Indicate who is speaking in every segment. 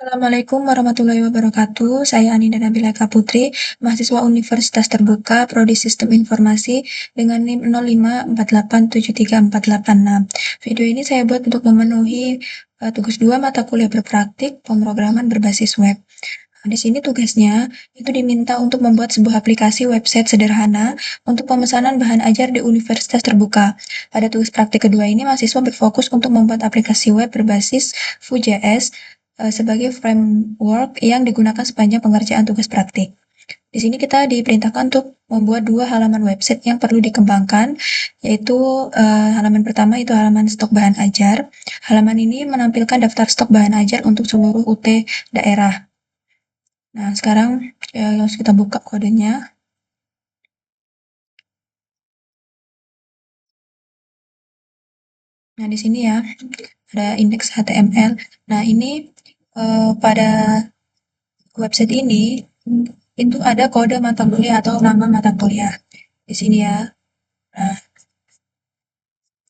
Speaker 1: Assalamualaikum warahmatullahi wabarakatuh. Saya Anida Nabila Eka Putri, mahasiswa Universitas Terbuka, Prodi Sistem Informasi dengan NIM 0548734886. Video ini saya buat untuk memenuhi tugas 2 mata kuliah berpraktik pemrograman berbasis web. Di sini tugasnya itu diminta untuk membuat sebuah aplikasi website sederhana untuk pemesanan bahan ajar di Universitas Terbuka. Pada tugas praktik kedua ini, mahasiswa berfokus untuk membuat aplikasi web berbasis Vue.js sebagai framework yang digunakan sepanjang pengerjaan tugas praktik. Di sini kita diperintahkan untuk membuat 2 halaman website yang perlu dikembangkan, yaitu halaman pertama itu halaman stok bahan ajar. Halaman ini menampilkan daftar stok bahan ajar untuk seluruh UT daerah. Nah, sekarang harus kita buka kodenya. Nah, di sini ya ada indeks HTML. Nah, ini pada website ini itu ada kode mata kuliah atau nama mata kuliah. Di sini ya. Nah,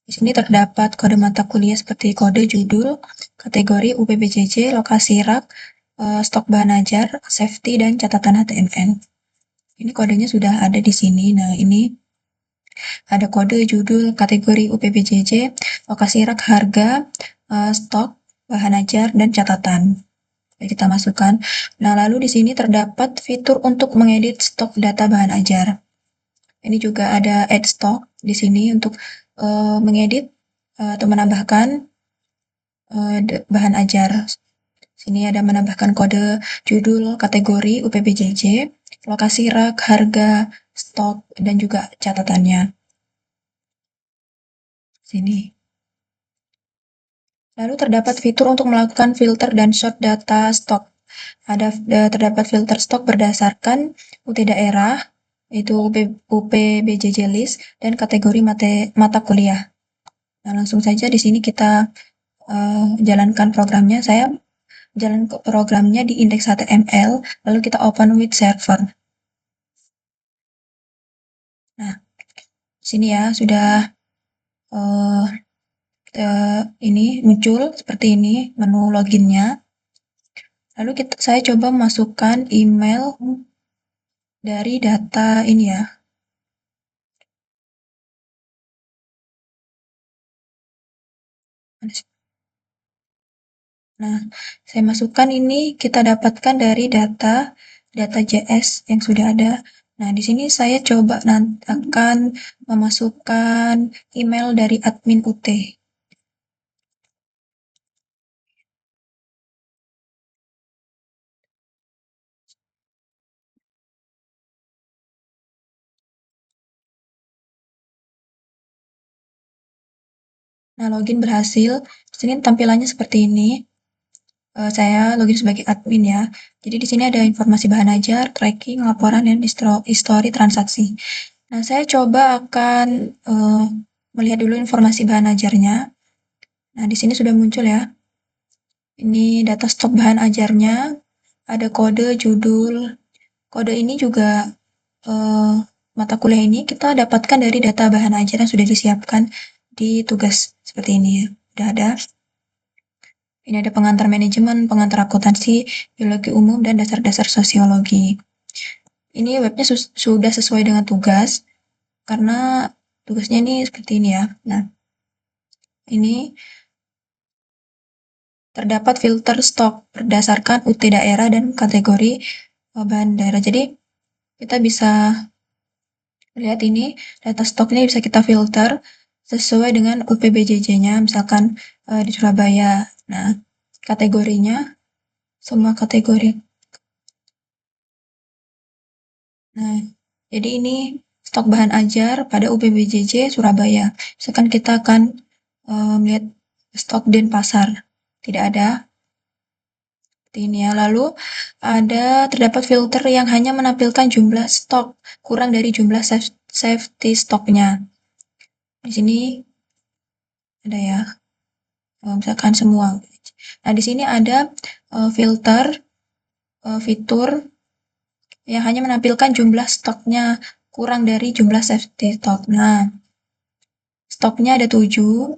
Speaker 1: di sini terdapat kode mata kuliah seperti kode judul, kategori UPBJJ, lokasi rak, stok bahan ajar, safety, dan catatan HTML. Ini kodenya sudah ada di sini. Nah, ini ada kode judul, kategori UPBJJ, lokasi rak, harga, stok, bahan ajar, dan catatan. Kita masukkan. Nah, lalu di sini terdapat fitur untuk mengedit stok data bahan ajar. Ini juga ada add stock di sini untuk mengedit atau menambahkan bahan ajar. Sini ada menambahkan kode judul, kategori UPBJJ, lokasi rak, harga, stok, dan juga catatannya. Sini. Lalu terdapat fitur untuk melakukan filter dan sort data stok. Terdapat filter stok berdasarkan UT daerah, yaitu UPBJJ list, dan kategori mata kuliah. Nah, langsung saja di sini kita jalankan programnya. Saya jalan programnya di indeks HTML, lalu kita open with server. Nah, sini ya sudah ini muncul seperti ini menu loginnya. Lalu saya coba masukkan email dari data ini ya. Nah, saya masukkan ini kita dapatkan dari data JS yang sudah ada. Nah, di sini saya coba akan memasukkan email dari admin UT. Nah, login berhasil. Di sini tampilannya seperti ini. Saya login sebagai admin ya. Jadi di sini ada informasi bahan ajar, tracking, laporan, dan histori transaksi. Nah, saya coba akan melihat dulu informasi bahan ajarnya. Nah, di sini sudah muncul ya. Ini data stok bahan ajarnya, ada kode, judul. Kode ini juga mata kuliah ini kita dapatkan dari data bahan ajar yang sudah disiapkan di tugas seperti ini ya. Sudah ada. Ini ada pengantar manajemen, pengantar akuntansi, biologi umum, dan dasar-dasar sosiologi. Ini webnya sudah sesuai dengan tugas, karena tugasnya ini seperti ini ya. Nah, ini terdapat filter stok berdasarkan UT daerah dan kategori bahan daerah. Jadi, kita bisa lihat ini, data stoknya bisa kita filter sesuai dengan UPBJJ-nya, misalkan di Surabaya. Nah, kategorinya, semua kategori. Nah, jadi ini stok bahan ajar pada UPBJJ Surabaya. Misalkan kita akan melihat stok Denpasar. Tidak ada. Seperti ini ya. Lalu terdapat filter yang hanya menampilkan jumlah stok, kurang dari jumlah safety stoknya. Di sini ada ya. Misalkan semua. Nah, di sini ada filter fitur yang hanya menampilkan jumlah stoknya kurang dari jumlah safety stock. Nah, stoknya ada 7.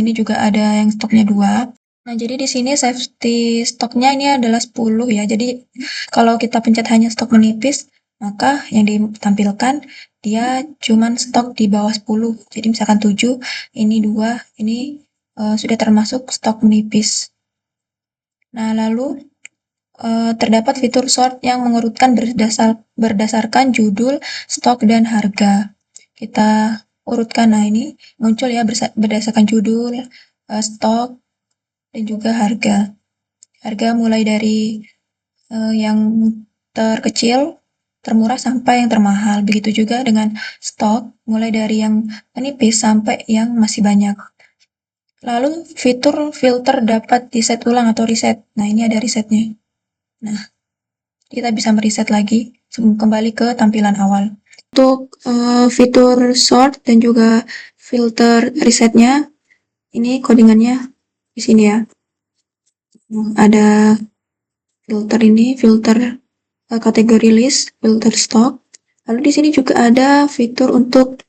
Speaker 1: Ini juga ada yang stoknya 2. Nah, jadi di sini safety stoknya ini adalah 10 ya. Jadi kalau kita pencet hanya stok menipis, maka yang ditampilkan dia cuman stok di bawah 10. Jadi misalkan 7, ini 2, ini sudah termasuk stok menipis. Nah, lalu terdapat fitur sort yang mengurutkan berdasarkan judul, stok, dan harga. Kita urutkan. Nah, ini muncul ya berdasarkan judul, stok, dan juga harga. Harga mulai dari yang terkecil, termurah sampai yang termahal. Begitu juga dengan stok, mulai dari yang menipis sampai yang masih banyak. Lalu fitur filter dapat diset ulang atau reset. Nah, ini ada resetnya. Nah, kita bisa mereset lagi kembali ke tampilan awal. Untuk fitur sort dan juga filter resetnya, ini codingannya di sini ya. Ada filter ini, filter kategori list, filter stock. Lalu di sini juga ada fitur untuk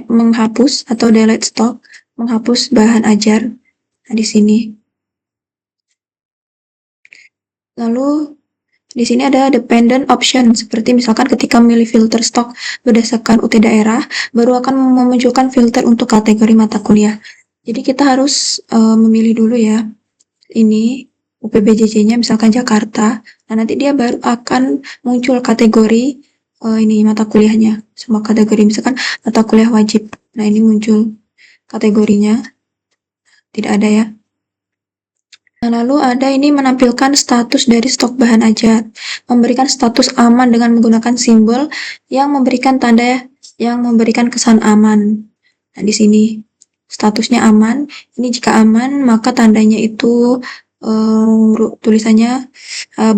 Speaker 1: menghapus atau delete stock, menghapus bahan ajar. Nah, di sini. Lalu di sini ada dependent option, seperti misalkan ketika memilih filter stok berdasarkan UT daerah, baru akan memunculkan filter untuk kategori mata kuliah. Jadi kita harus memilih dulu ya, ini UPBJJ-nya misalkan Jakarta. Nah, nanti dia baru akan muncul kategori ini mata kuliahnya, semua kategori, misalkan mata kuliah wajib. Nah, ini muncul kategorinya, tidak ada ya. Nah, lalu ada ini menampilkan status dari stok bahan ajar, memberikan status aman dengan menggunakan simbol yang memberikan tanda yang memberikan kesan aman. Nah, di sini statusnya aman. Ini jika aman, maka tandanya itu tulisannya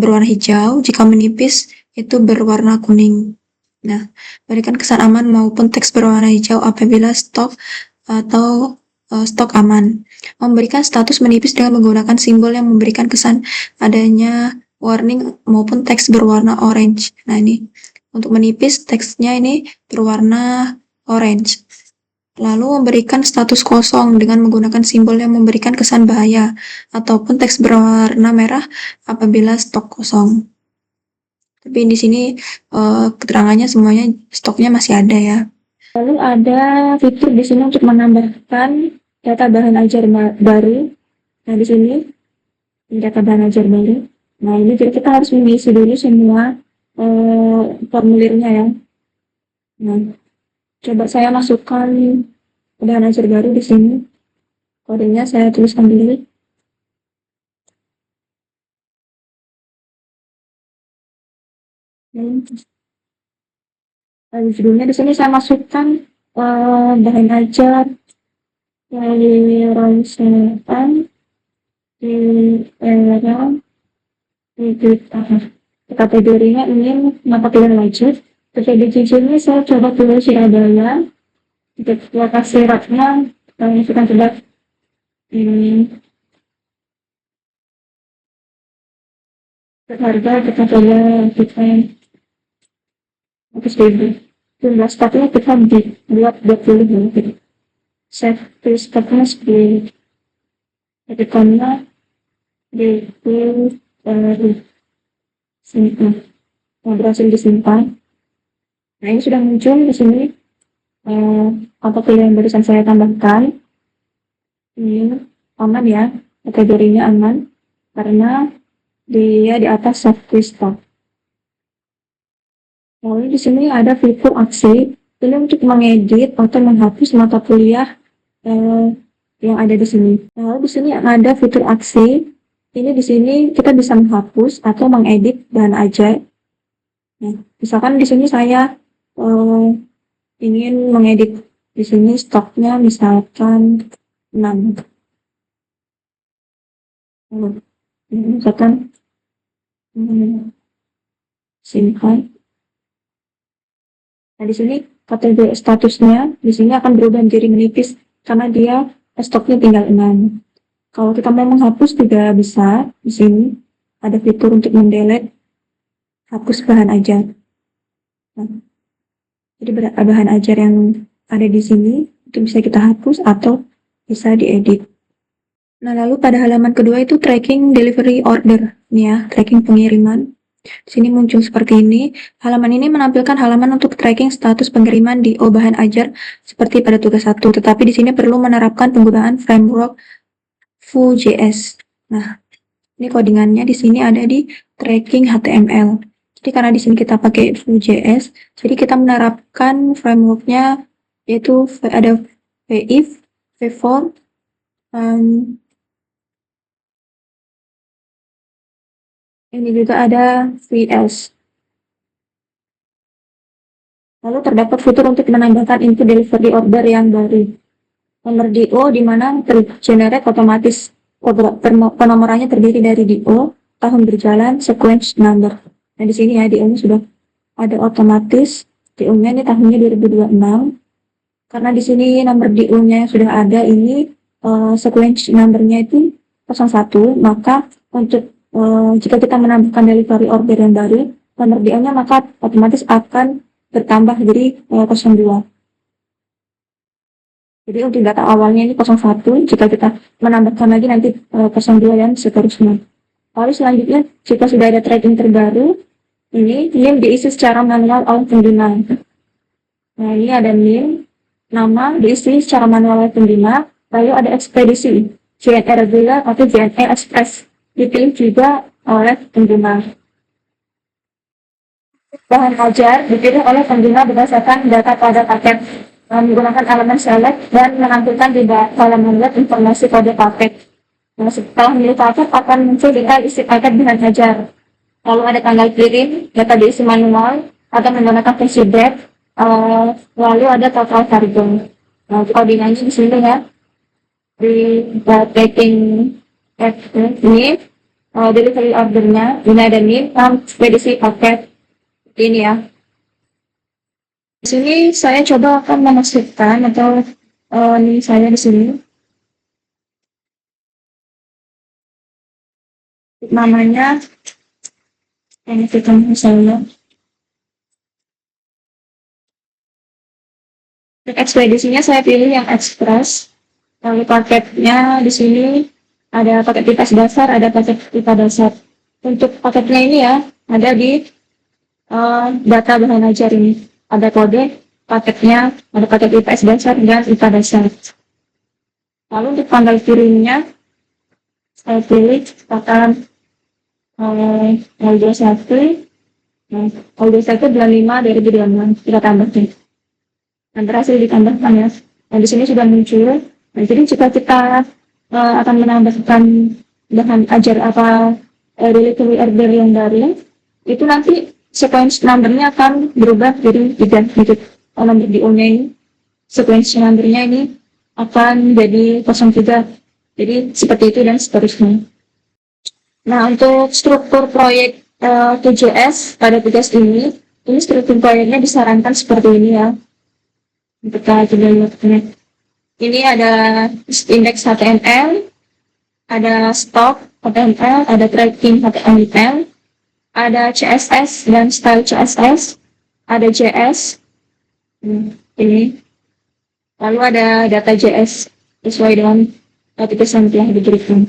Speaker 1: berwarna hijau. Jika menipis, itu berwarna kuning. Nah, berikan kesan aman maupun teks berwarna hijau apabila stok atau stok aman. Memberikan status menipis dengan menggunakan simbol yang memberikan kesan adanya warning maupun teks berwarna orange. Nah, ini untuk menipis teksnya ini berwarna orange. Lalu memberikan status kosong dengan menggunakan simbol yang memberikan kesan bahaya ataupun teks berwarna merah apabila stok kosong. Tapi di sini keterangannya semuanya stoknya masih ada ya. Lalu ada fitur di sini untuk menambahkan data bahan ajar baru. Nah, di sini data bahan ajar baru. Nah, ini jadi kita harus mengisi dulu semua formulirnya ya. Nah, coba saya masukkan bahan ajar baru di sini. Kodenya saya tuliskan dulu. Lalu judulnya di sini saya masukkan bahan ajar dari ronsetan di era di kategorinya ini mata kuliah wajib. PPDJJ ini saya coba tulis Surabaya. Untuk lokasi raknya kita coba ini harga kita coba kita ribu. Jumlah stoknya kita buat 20 gitu. Safety stoknya 10. Editannya di simpan. Yang berhasil disimpan. Nah, ini sudah muncul di sini. Apakah yang barusan saya tambahkan? Ini aman ya, kategorinya aman karena dia di atas safety stock. Lalu di sini ada fitur aksi, ini untuk mengedit atau menghapus mata kuliah yang ada di sini. Lalu di sini ada fitur aksi, ini di sini kita bisa menghapus atau mengedit bahan ajar. Nah, misalkan di sini saya ingin mengedit di sini stoknya misalkan 6. Misalkan simpan. Nah, di sini kategori statusnya di sini akan berubah menjadi menipis karena dia stoknya tinggal 6. Kalau kita mau menghapus juga bisa. Di sini ada fitur untuk mendelete, hapus bahan ajar. Nah, jadi bahan ajar yang ada di sini itu bisa kita hapus atau bisa diedit. Nah, lalu pada halaman kedua itu tracking delivery order. Nih ya, tracking pengiriman. Di sini muncul seperti ini. Halaman ini menampilkan halaman untuk tracking status pengiriman di O bahan ajar seperti pada tugas 1, tetapi di sini perlu menerapkan penggunaan framework Vue.js. Nah, ini codingannya di sini ada di tracking HTML. Jadi karena di sini kita pakai Vue.js, jadi kita menerapkan frameworknya yaitu ada VIF, VForm, ini juga ada VS. Lalu terdapat fitur untuk menambahkan input delivery order yang baru. Nomor DO di mana tergenerate otomatis. Penomorannya terdiri dari DO, tahun berjalan, sequence number. Nah di sini ya DO-nya sudah ada otomatis. DO-nya ini tahunnya 2026. Karena di sini nomor DO-nya sudah ada, ini sequence number-nya itu 01, maka untuk jika kita menambahkan delivery order yang baru, nomor DO-nya maka otomatis akan bertambah jadi 02. Jadi untuk data awalnya ini 01, jika kita menambahkan lagi nanti 02 dan seterusnya. Lalu selanjutnya, jika sudah ada tracking terbaru, ini NIM diisi secara manual oleh pengguna. Nah ini ada NIM, nama diisi secara manual oleh pengguna, lalu ada ekspedisi, JNE regular atau JNE express, dipilih juga oleh pengguna. Bahan ajar dipilih oleh pengguna berdasarkan data pada paket, menggunakan elemen select dan menampilkan di halaman web informasi kode paket. Nah, setelah memilih paket akan muncul detail isi paket bahan ajar. Lalu ada tanggal kirim, data diisi manual atau menggunakan versi dep, lalu ada total cargo. Nah, koordinatnya di sini ya, di tracking ini, delivery ordernya, ini ada nih, ekspedisi paket ini ya. Di sini saya coba akan memasukkan atau ini saya di sini namanya ini kita misalnya ekspedisinya saya pilih yang ekspres. Lalu paketnya di sini ada paket pipas dasar, ada paket pipa dasar. Untuk paketnya ini ya ada di data bahan ajar ini. Ada kode paketnya, ada paket IPS dasar dan IPA dasar. Lalu untuk tanggal kirimnya, saya pilih katakan L21, L21 bulan 5 2026, kita tambahkan. Dan berhasil ditambahkan ya. Nah di sini sudah muncul. Nah, jadi jika kita akan menambahkan bahan ajar apa delivery order yang baru, itu nanti sequence number-nya akan berubah jadi 3 gitu. Nomor DO-nya ini, sequence number-nya ini akan jadi 03. Jadi seperti itu dan seterusnya. Nah untuk struktur proyek TJS pada tugas ini struktur proyeknya disarankan seperti ini ya. Kita coba lihat. Ini ada indeks HTML, ada stock HTML, ada tracking HTML, ada CSS dan style CSS, ada JS, ini, lalu ada data JS sesuai dengan tulisan yang diberikan.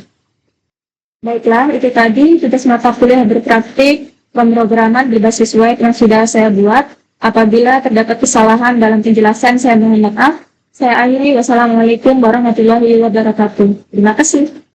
Speaker 1: Baiklah, itu tadi tugas mata kuliah berpraktik pemrograman berbasis web yang sudah saya buat. Apabila terdapat kesalahan dalam penjelasan, saya mohon maaf. Saya akhiri, wassalamualaikum warahmatullahi wabarakatuh. Terima kasih.